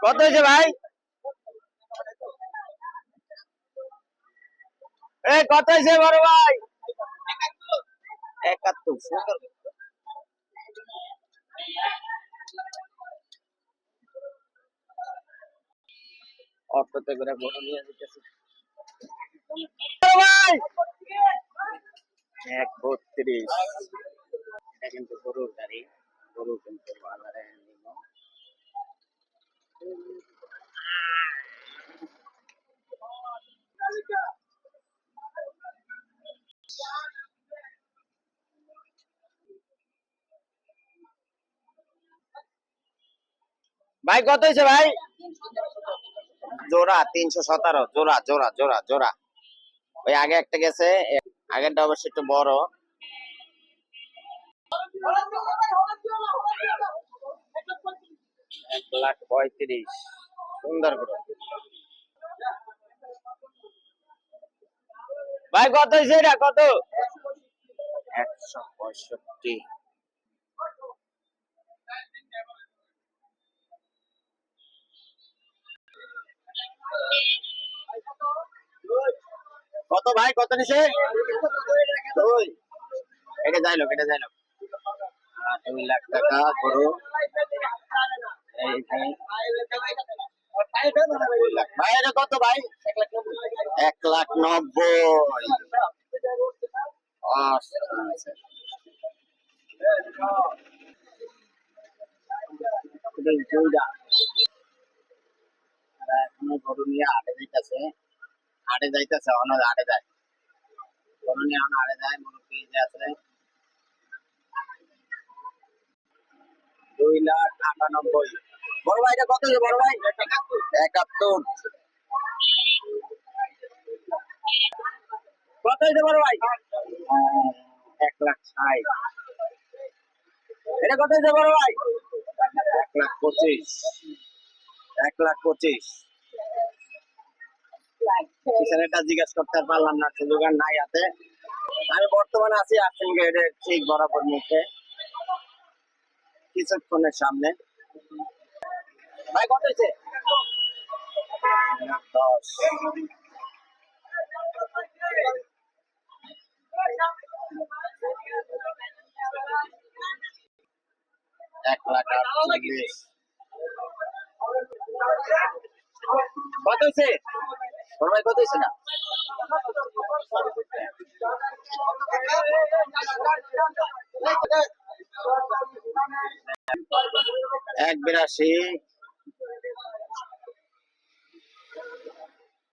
কত হয়েছে ভাই? কত হয়েছে বড় ভাই? 71। সুন্দর। অটোতে করে গরু নিয়ে যেতেছে ভাই। 132। এটা কিন্তু গরুর গাড়ি। গরু কিন্তু বাজারে নিব। ভাই কত হয়েছে ভাই? জোড়া 317। জোড়া জোড়া জোড়া জোড়া। ওই আগে একটা গেছে, আগেরটা অবশ্য একটু বড়। 1,35,000। সুন্দর করে ভাই কত হয়েছে এটা? কত? 165। কত ভাই? কত নিছে? 2। এটা যাইলো, এটা যাইলো। 2 লাখ টাকা গরু। ভাই এটা কত ভাই? 1,90,000। আচ্ছা। এখনো গরু নিয়ে হাটে যাইতেছে। হাটে যাইতেছে, অন্য হাটে যায়। গরু নিয়ে এখন হাটে যায়। মুরব্বী যে আছে 2,98,000। বড় ভাই এটা কত হয়েছে বড় ভাই? 71। কত হয়েছে বড় ভাই? 1,60,000। এটা কত হয়েছে বড় ভাই? 1,25,000। 1,25,000। পিছনেরটা জিজ্ঞেস করতে পারলাম না, সুযোগ আর নাই হাতে। আমি বর্তমানে আছি আর্সেন গেটের ঠিক বরাবর মুখে, কিছুক্ষণের সামনে। ভাই কত হয়েছে? 10। 1,48,000। কত হয়েছে বড় ভাই? কত হয়েছে না? 1,82।